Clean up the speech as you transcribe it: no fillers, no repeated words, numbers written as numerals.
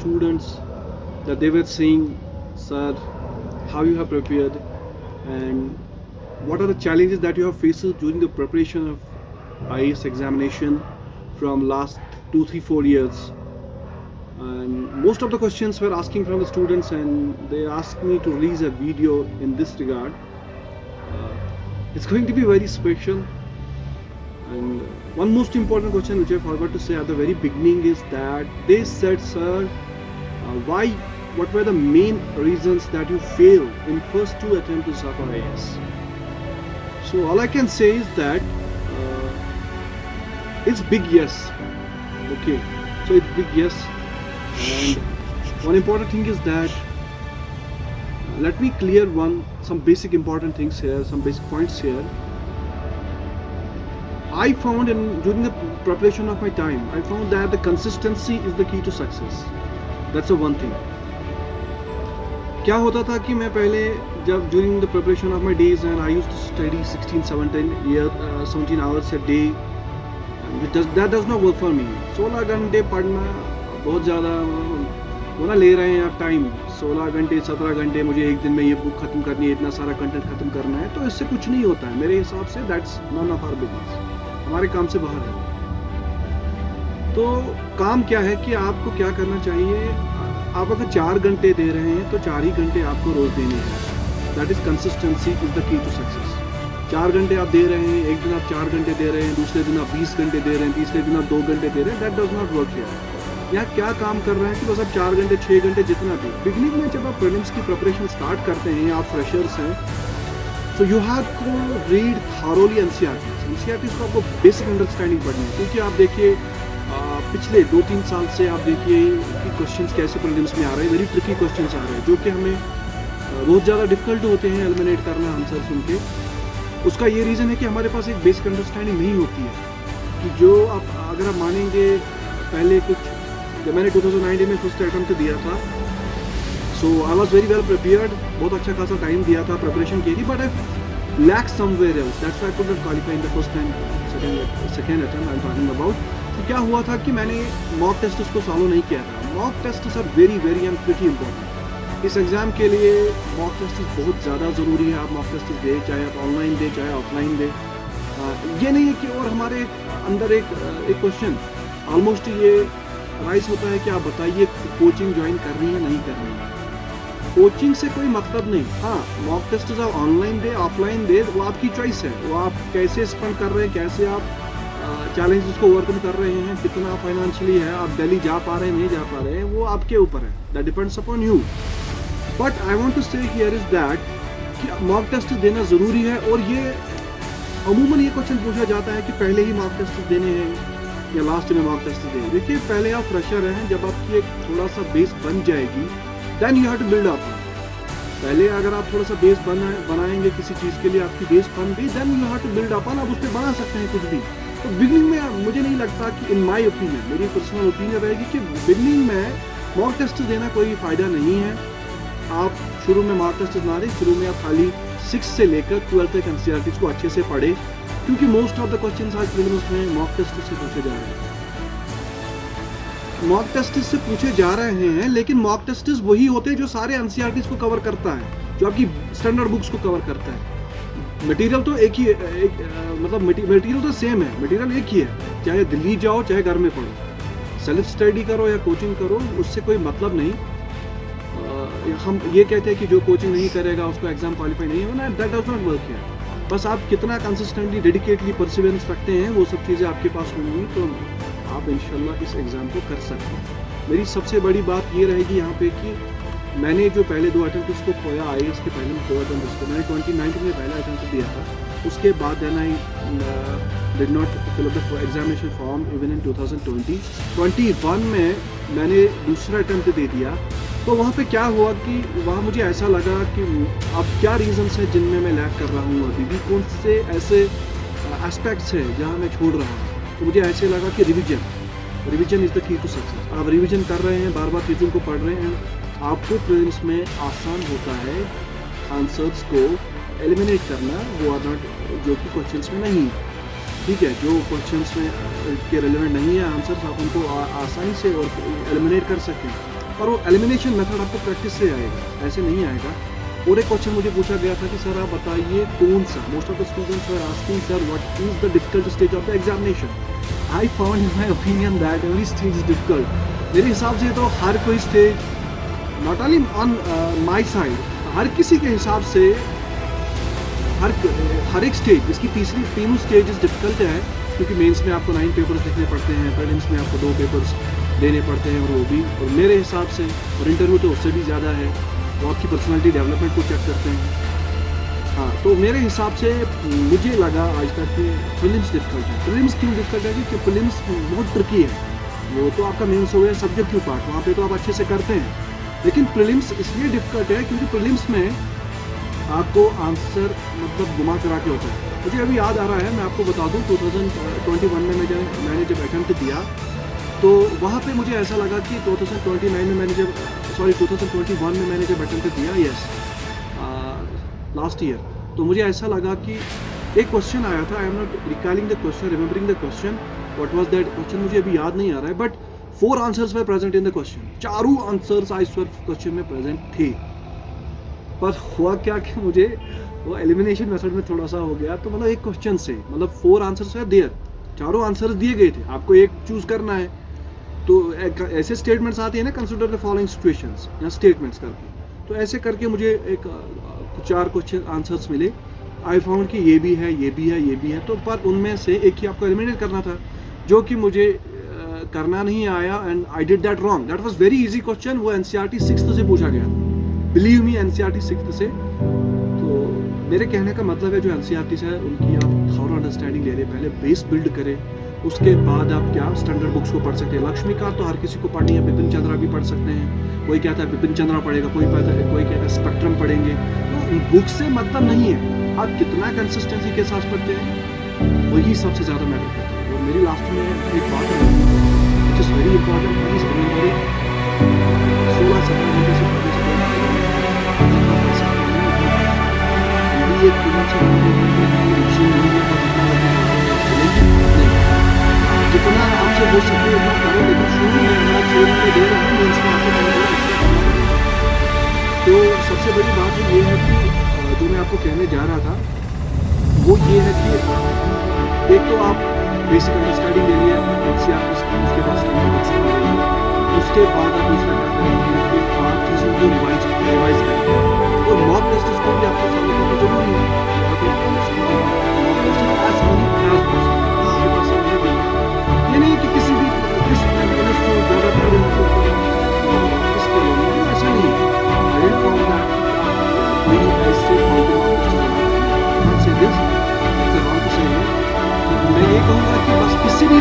students that they were saying, sir, how you have prepared and what are the challenges that you have faced during the preparation of IAS examination from last 2, 3, 4 years. And most of the questions were asking from the students, and they asked me to release a video in this regard. It's going to be very special. And one most important question which I forgot to say at the very beginning is that they said, sir, what were the main reasons that you failed in first 2 attempts of IAS? So all I can say is that it's big yes. Okay, so it's big yes. And one important thing is that let me clear some basic important things here, some basic points here. I found during the preparation of my time, I found that the consistency is the key to success. That's the one thing. क्या होता था कि मैं पहले जब during the preparation of my days and I used to study 17 hours a day, that does not work for me. 16 घंटे पढ़ना बहुत ज़्यादा वो ना ले रहे हैं आप टाइम, 16 घंटे 17 घंटे मुझे एक दिन में ये बुक ख़त्म करनी है, इतना सारा कंटेंट ख़त्म करना है, तो इससे कुछ नहीं होता है मेरे हिसाब से. That's none of our business, हमारे काम से बाहर है. तो काम क्या है कि आपको क्या करना चाहिए, आप अगर 4 घंटे दे रहे हैं तो 4 ही घंटे आपको रोज़ देने हैं. That is consistency is the key to success. 4 घंटे आप दे रहे हैं, एक दिन आप 4 घंटे दे रहे हैं, दूसरे दिन आप 20 घंटे दे रहे हैं, तीसरे दिन आप 2 घंटे दे रहे हैं, that does not work here. यहाँ क्या काम कर रहे हैं कि बस आप 4 घंटे 6 घंटे जितना भी. बिगनिंग में जब आप प्रीलिम्स की प्रिपरेशन स्टार्ट करते हैं, आप फ्रेशर्स हैं, so you have to read thoroughly NCERTs को आपको बेसिक अंडरस्टैंडिंग पढ़नी है. क्योंकि आप देखिए पिछले 2-3 साल से आप देखिए कि क्वेश्चंस कैसे प्रीलिम्स में आ रहे हैं, वेरी ट्रिकी क्वेश्चंस आ रहे हैं जो कि हमें बहुत ज़्यादा डिफिकल्ट होते हैं एलिमिनेट करना आंसर सुन के. उसका ये रीज़न है कि हमारे पास एक बेसिक अंडरस्टैंडिंग नहीं होती है कि जो आप अगर आप मानेंगे पहले कुछ जब मैंने 2019 में फर्स्ट अटेम्प्ट दिया था, so I was very well prepared, बहुत अच्छा खासा टाइम दिया था, प्रिपरेशन की थी, but I lack somewhere else. That's why I could not qualify in the first time second attempt I am talking about. तो क्या हुआ था कि मैंने मॉक टेस्ट को सॉल्व नहीं किया था. Mock test are very very and pretty important. इस एग्ज़ाम के लिए मॉक टेस्ट बहुत ज़्यादा ज़रूरी है. आप मॉक टेस्ट दें, चाहे आप ऑनलाइन दें चाहे ऑफलाइन दें. ये नहीं है कि और हमारे अंदर एक क्वेश्चन ऑलमोस्ट ये राइज होता है कि आप बताइए कोचिंग ज्वाइन करनी है नहीं करनी है. कोचिंग से कोई मतलब नहीं. हाँ, मॉक टेस्ट आप ऑनलाइन दे ऑफलाइन दे, वो आपकी चॉइस है. वो आप कैसे स्पेंड कर रहे हैं, कैसे आप चैलेंजेस को ओवरकम कर रहे हैं, कितना फाइनेंशियली है, आप दिल्ली जा पा रहे हैं नहीं जा पा रहे हैं, वो आपके ऊपर है. That depends upon you. But I want to say here is that कि मॉक टेस्ट देना ज़रूरी है. और ये अमूमन ये क्वेश्चन पूछा जाता है कि पहले ही मॉक टेस्ट देने हैं या लास्ट में मॉक टेस्ट दें. देखिए पहले आप फ्रेशर हैं, जब आपकी एक थोड़ा सा बेस बन जाएगी then you have to build up. पहले अगर आप थोड़ा सा बेस बनाएंगे किसी चीज़ के लिए, आपकी बेस बन गई, then you have to build up. आप उस पर बना सकते हैं कुछ भी. तो बिगनिंग में मुझे नहीं लगता कि इन माय ओपिनियन, मेरी पर्सनल ओपिनियन रहेगी कि बिगनिंग में मॉक टेस्ट देना कोई फ़ायदा नहीं है. आप शुरू में मॉक टेस्ट ना दें, शुरू में आप खाली 6 से लेकर 12 तक एनसीईआरटीज़ को अच्छे से पढ़ें, क्योंकि मोस्ट ऑफ द क्वेश्चंस आज प्रीलिम्स में मॉक टेस्ट से पूछे जा रहे हैं. मॉक टेस्ट से पूछे जा रहे हैं, लेकिन मॉक टेस्ट वही होते हैं जो सारे एनसीईआरटीज़ को कवर करता है, जो आपकी स्टैंडर्ड बुक्स को कवर करता है. मटेरियल तो एक ही मतलब मटेरियल तो सेम है, मटेरियल एक ही है, चाहे दिल्ली जाओ चाहे घर में पढ़ो, सेल्फ स्टडी करो या कोचिंग करो, उससे कोई मतलब नहीं. हम ये कहते हैं कि जो कोचिंग नहीं करेगा उसको एग्जाम क्वालिफाई नहीं होना, that does not work here. बस आप कितना कंसिस्टेंटली डेडिकेटली परसिवेरेंस रखते हैं, वो सब चीज़ें आपके पास होंगी तो आप इंशाल्लाह इस एग्ज़ाम को कर सकते हैं. मेरी सबसे बड़ी बात ये रहेगी यहाँ पे कि मैंने जो पहले 2 अटेम्प्ट को खोया, IAS के पहले 2 अटेम्प्ट को मैंने 2019 में पहला अटेम्प्ट दिया था. उसके बाद then I did not fill up the examination form even in 2020. 21 में मैंने दूसरा अटेम्प्ट दे दिया. तो वहाँ पे क्या हुआ कि वहाँ मुझे ऐसा लगा कि अब क्या रीज़न्स हैं जिनमें मैं लैग कर रहा हूँ, अभी भी कौन से ऐसे एस्पेक्ट्स हैं जहाँ मैं छोड़ रहा हूँ. तो मुझे ऐसे लगा कि revision is the key to success. आप रिवीजन कर रहे हैं, बार बार चीज़ों को पढ़ रहे हैं, आपको प्रीलिम्स में आसान होता है आंसर्स को एलिमिनेट करना, वो आर नॉट जो कि क्वेश्चंस में नहीं. ठीक है, जो क्वेश्चंस में के रेलेवेंट नहीं है आंसर्स, आप उनको आसानी से और एलिमिनेट कर सकते हैं. और वो एलिमिनेशन मेथड आपको प्रैक्टिस से आएगा, ऐसे नहीं आएगा। और एक क्वेश्चन मुझे पूछा गया था कि सर आप बताइए कौन सा, most of the students were asking sir what is the difficult stage of the examination. I found in my opinion that every stage is difficult. मेरे हिसाब से तो हर कोई stage, not only on my side, हर किसी के हिसाब से हर एक स्टेज, इसकी तीनों स्टेजेस डिफिकल्ट है, क्योंकि मेंस में आपको 9 पेपर्स लिखने पड़ते हैं, प्रीलिम्स में आपको 2 पेपर्स देने पड़ते हैं, और वो भी, और मेरे हिसाब से, और इंटरव्यू तो उससे भी ज़्यादा है, तो आपकी पर्सनालिटी डेवलपमेंट को चेक करते हैं। हाँ, तो मेरे हिसाब से मुझे लगा आज तक कि प्रीलिम्स डिफिकल्ट है। प्रीलिम्स क्यों डिफिकल्ट है? क्योंकि प्रीलिम्स बहुत ट्रिकी है। वो तो आपका मेंस हो गया सब्जेक्टिव पार्ट, वहाँ पे तो आप अच्छे से करते हैं, लेकिन प्रीलिम्स इसलिए डिफिकल्ट है क्योंकि प्रीलिम्स में आपको आंसर मतलब घुमा करा के होता है। मुझे अभी याद आ रहा है, मैं आपको बता दूं, 2021 में मैंने जब अटेम्प्ट दिया तो वहाँ पे मुझे ऐसा लगा कि 2021 में मैंने जब अटेम्प्ट दिया, यस, लास्ट ईयर, तो मुझे ऐसा लगा कि एक क्वेश्चन आया था, I am not recalling the question, remembering the question, what was that question मुझे अभी याद नहीं आ रहा है, but 4 answers were present in the question, चारों आंसर्स आई स्वेयर क्वेश्चन में प्रेजेंट थे। पर हुआ क्या कि मुझे वो एलिमिनेशन मेथड में थोड़ा सा हो गया, तो मतलब एक क्वेश्चन से मतलब 4 आंसर्स है देयर, चारों आंसर्स दिए गए थे, आपको एक चूज करना है। तो ऐसे स्टेटमेंट्स आती है ना, कंसिडर द फॉलोइंग सिचुएशंस, या स्टेटमेंट्स करके, तो ऐसे करके मुझे एक 4 क्वेश्चन आंसर्स मिले। आई फाउंड कि ये भी है, ये भी है, ये भी है, तो पर उनमें से एक ही आपको एलिमिनेट करना था, जो कि मुझे करना नहीं आया, and I did that wrong. That was very easy question, वो एनसीईआरटी 6th से पूछा गया, बिलीव मी, एनसीईआरटी 6th से। तो मेरे कहने का मतलब है, जो एनसीईआरटी से है उनकी आप थॉरो अंडरस्टैंडिंग ले रहे, पहले बेस बिल्ड करें, उसके बाद आप क्या स्टैंडर्ड बुक्स को पढ़ सकते हैं। लक्ष्मीकांत तो हर किसी को पढ़नी है, बिपिन चंद्रा भी पढ़ सकते हैं, कोई कहता है बिपिन चंद्रा पढ़ेगा, कोई कहता है स्पेक्ट्रम पढ़ेंगे। तो बुक से मतलब नहीं है, आप कितना कंसिस्टेंसी के साथ पढ़ते हैं, वही सबसे ज़्यादा मैटर करता है। और मेरी लास्ट में एक बात है, which is very important, please remember, 16-17 घंटे से पढ़ने से जितना आपसे हो सके उतना करो, लेकिन शुरू में अगर छोड़ के दे रहे हैं मेंस में आपको, तो सबसे बड़ी बात ये है कि जो मैं आपको कहने जा रहा था वो ये है कि एक तो आप बेसिक अंडरस्टैंडिंग ले लिया, उसके बाद उसके बाद आप दूसरा क्या करेंगे कि आप चीज़ों को रिवाइज करेंगे, और मॉक टेस्ट को भी आपको फॉलो करना जरूरी है। ये नहीं कि किसी भी ज़्यादा पढ़े इसके लिए ऐसा नहीं है। मैं ये कहूँगा कि बस किसी भी